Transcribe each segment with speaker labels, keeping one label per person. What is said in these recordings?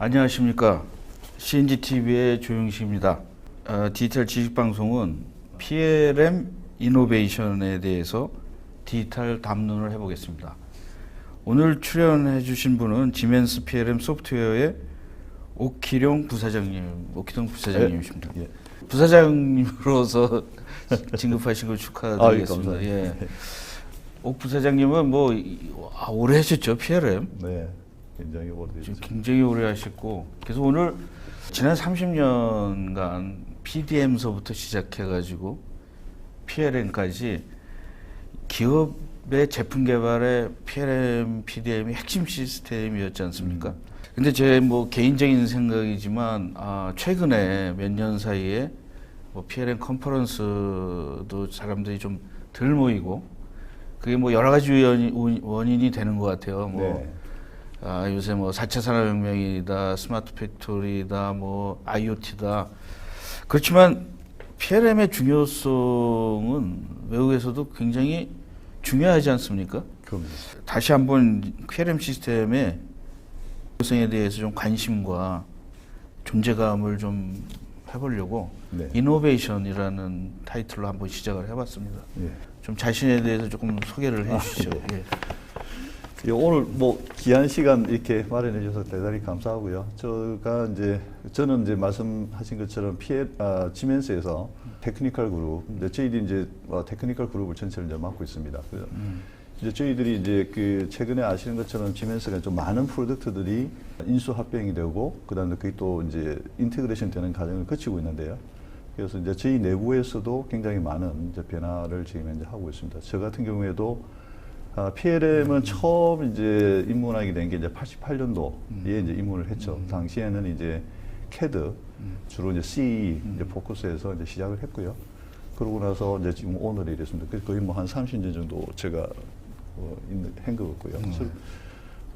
Speaker 1: 안녕하십니까. CNGTV의 조영식입니다. 디지털 지식방송은 PLM 이노베이션에 대해서 디지털 담론을 해보겠습니다. 오늘 출연해 주신 분은 지멘스 PLM 소프트웨어의 옥희룡 부사장님이십니다.
Speaker 2: 예.
Speaker 1: 부사장님으로서 진급하신 걸 축하드리겠습니다.
Speaker 2: 예.
Speaker 1: 옥 부사장님은 오래 하셨죠, PLM?
Speaker 2: 네, 굉장히 오래됐죠.
Speaker 1: 굉장히 오래 하셨고, 그래서 오늘 지난 30년간 PDM서부터 시작해가지고 PLM까지 기업의 제품 개발에 PLM, PDM이 핵심 시스템이었지 않습니까? 근데 제 개인적인 생각이지만 최근에 몇 년 사이에 PLM 컨퍼런스도 사람들이 좀 덜 모이고 그게 여러 가지 원인이 되는 것 같아요.
Speaker 2: 네.
Speaker 1: 요새 4차 산업혁명이다, 스마트 팩토리다, IoT다. 그렇지만 PLM의 중요성은 외국에서도 굉장히 중요하지 않습니까?
Speaker 2: 그럼요.
Speaker 1: 다시 한번 PLM 시스템의 중요성에 대해서 좀 관심과 존재감을 좀 해보려고
Speaker 2: 네.
Speaker 1: 이노베이션이라는 타이틀로 한번 시작을 해봤습니다.
Speaker 2: 예.
Speaker 1: 좀 자신에 대해서 조금 소개를 해주시죠.
Speaker 2: 예. 예, 오늘 귀한 시간 이렇게 마련해 주셔서 대단히 감사하고요. 저는 이제 말씀하신 것처럼 지멘스에서 테크니컬 그룹, 저희들이 테크니컬 그룹을 전체를 이제 맡고 있습니다. 그래서 이제 저희들이 최근에 아시는 것처럼 지멘스가 좀 많은 프로덕트들이 인수 합병이 되고 그다음에 그게 또 이제 인테그레이션 되는 과정을 거치고 있는데요. 그래서 이제 저희 내부에서도 굉장히 많은 이제 변화를 지금 이제 하고 있습니다. 저 같은 경우에도 PLM은 처음 이제 입문하게 된 게 이제 88년도에 이제 입문을 했죠. 당시에는 이제 CAD 주로 이제 CE 이제 포커스해서 이제 시작을 했고요. 그러고 나서 이제 지금 오늘이 됐습니다. 거의 한 30년 정도 제가 한 것 같고요.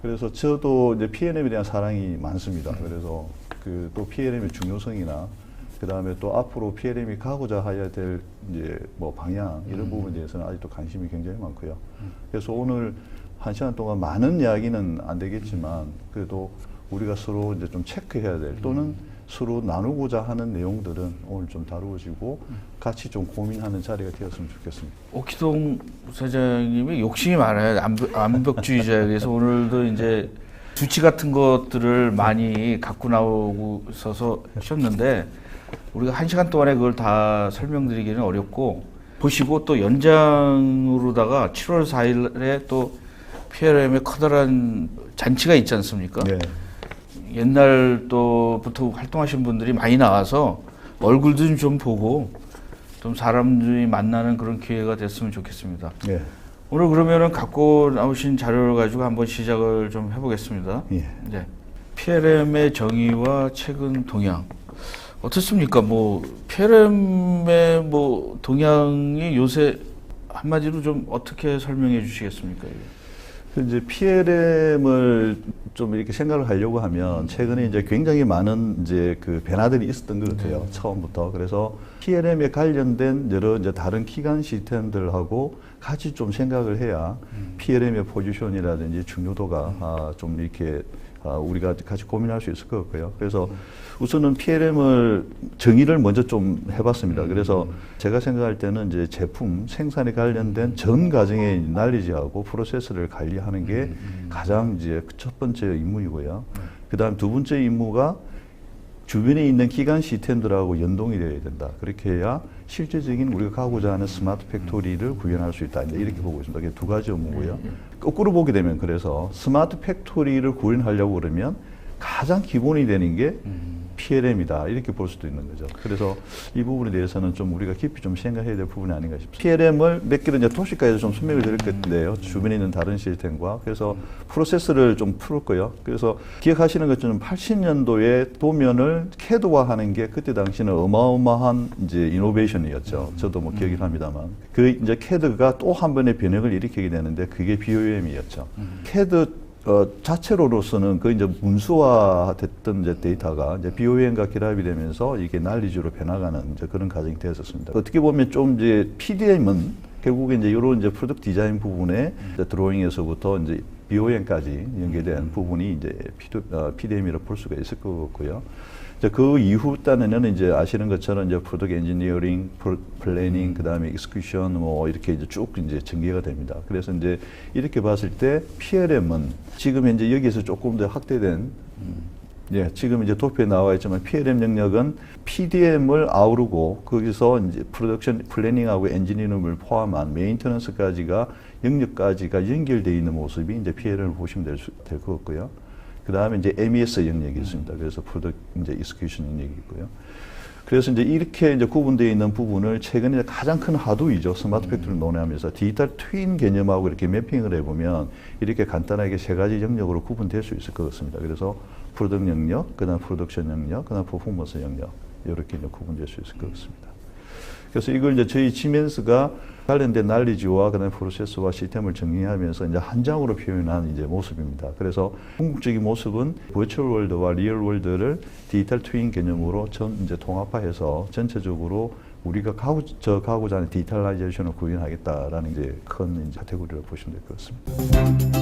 Speaker 2: 그래서 저도 이제 PLM에 대한 사랑이 많습니다. 그래서 또 PLM의 중요성이나 그 다음에 또 앞으로 PLM이 가고자 해야 될 이제 방향 이런 부분에 대해서는 아직도 관심이 굉장히 많고요. 그래서 오늘 한 시간 동안 많은 이야기는 안 되겠지만 그래도 우리가 서로 이제 좀 체크해야 될 또는 서로 나누고자 하는 내용들은 오늘 좀 다루어지고 같이 좀 고민하는 자리가 되었으면 좋겠습니다.
Speaker 1: 옥희룡 부사장님이 욕심이 많아요. 암벽주의자에서 오늘도 이제 수치 같은 것들을 많이 갖고 나오고 있어서 하셨는데 우리가 1시간 동안에 그걸 다 설명드리기는 어렵고 보시고 또 연장으로다가 7월 4일에 또 PLM의 커다란 잔치가 있지 않습니까?
Speaker 2: 네.
Speaker 1: 옛날 또부터 활동하신 분들이 많이 나와서 얼굴도 좀 보고 좀 사람들이 만나는 그런 기회가 됐으면 좋겠습니다.
Speaker 2: 네.
Speaker 1: 오늘 그러면은 갖고 나오신 자료를 가지고 한번 시작을 좀 해보겠습니다.
Speaker 2: 예.
Speaker 1: 네. PLM의 정의와 최근 동향. 어떻습니까? PLM의 동향이 요새 한마디로 좀 어떻게 설명해 주시겠습니까?
Speaker 2: 이제 PLM을 좀 이렇게 생각을 하려고 하면 최근에 이제 굉장히 많은 이제 변화들이 있었던 것 같아요. 처음부터. 그래서 PLM에 관련된 여러 이제 다른 기관 시스템들하고 같이 좀 생각을 해야 PLM의 포지션이라든지 중요도가 좀 이렇게 우리가 같이 고민할 수 있을 것 같고요. 그래서 우선은 PLM을 정의를 먼저 좀 해봤습니다. 그래서 제가 생각할 때는 이제 제품 생산에 관련된 전 과정의 날리지하고 프로세스를 관리하는 게 가장 이제 첫 번째 임무이고요. 그다음 두 번째 임무가 주변에 있는 기관 시스템들하고 연동이 되어야 된다. 그렇게 해야 실제적인 우리가 가고자 하는 스마트 팩토리를 구현할 수 있다. 이렇게 보고 있습니다. 이게 두 가지 업무고요. 거꾸로 보게 되면 그래서 스마트 팩토리를 구현하려고 그러면 가장 기본이 되는 게 PLM이다. 이렇게 볼 수도 있는 거죠. 그래서 이 부분에 대해서는 좀 우리가 깊이 좀 생각해야 될 부분이 아닌가 싶습니다. PLM을 몇 개를 이제 토식까지 좀 설명을 드릴 건데요. 주변에 있는 다른 시스템과. 그래서 프로세스를 좀 풀 거예요. 그래서 기억하시는 것처럼 80년도에 도면을 CAD화하는 게 그때 당시는 어마어마한 이제 이노베이션이었죠. 저도 기억이 납니다만. 이제 CAD가 또 한 번의 변혁을 일으키게 되는데 그게 BOM이었죠. CAD 자체로서는 그 이제 문수화됐던 이제 데이터가 이제 BOM과 결합이 되면서 이게 난리지로 변화가는 이제 그런 과정이 되었었습니다. 어떻게 보면 좀 이제 PDM은 결국에 이제 이런 이제 프로덕트 디자인 부분에 이제 드로잉에서부터 이제 BOM까지 연계된 부분이 이제 PDM이라 볼 수가 있을 것 같고요. 이제 그 이후 단에는 이제 아시는 것처럼 이제 프로덕트 엔지니어링, 플래닝, 그다음에 익스큐션 뭐 이렇게 이제 쭉 이제 전개가 됩니다. 그래서 이제 이렇게 봤을 때 PLM은 지금 현재 여기에서 조금 더 확대된 예, 지금 이제 도표에 나와 있지만 PLM 영역은 PDM을 아우르고 거기서 이제 프로덕션 플래닝하고 엔지니어링을 포함한 메인터넌스까지가 영역까지가 연결되어 있는 모습이 이제 PLM을 보시면 될 것 같고요. 그 다음에 이제 MES 영역이 있습니다. 그래서 프로덕트 이제 익스큐션 영역이 있고요. 그래서 이제 이렇게 이제 구분되어 있는 부분을 최근에 가장 큰 하도이죠. 스마트 팩토리를 논의하면서 디지털 트윈 개념하고 이렇게 매핑을 해보면 이렇게 간단하게 세 가지 영역으로 구분될 수 있을 것 같습니다. 그래서 프로덕트 영역, 그다음 프로덕션 영역, 그다음 퍼포먼스 영역 이렇게 이제 구분될 수 있을 것 같습니다. 그래서 이걸 이제 저희 지멘스가 관련된 난리지와 그다음에 프로세스와 시스템을 정리하면서 이제 한 장으로 표현한 이제 모습입니다. 그래서 궁극적인 모습은 버추얼 월드와 리얼 월드를 디지털 트윈 개념으로 이제 통합화해서 전체적으로 우리가 가고자 하는 디지털라이제이션을 구현하겠다라는 이제 큰 이제 카테고리를 보시면 될 것 같습니다.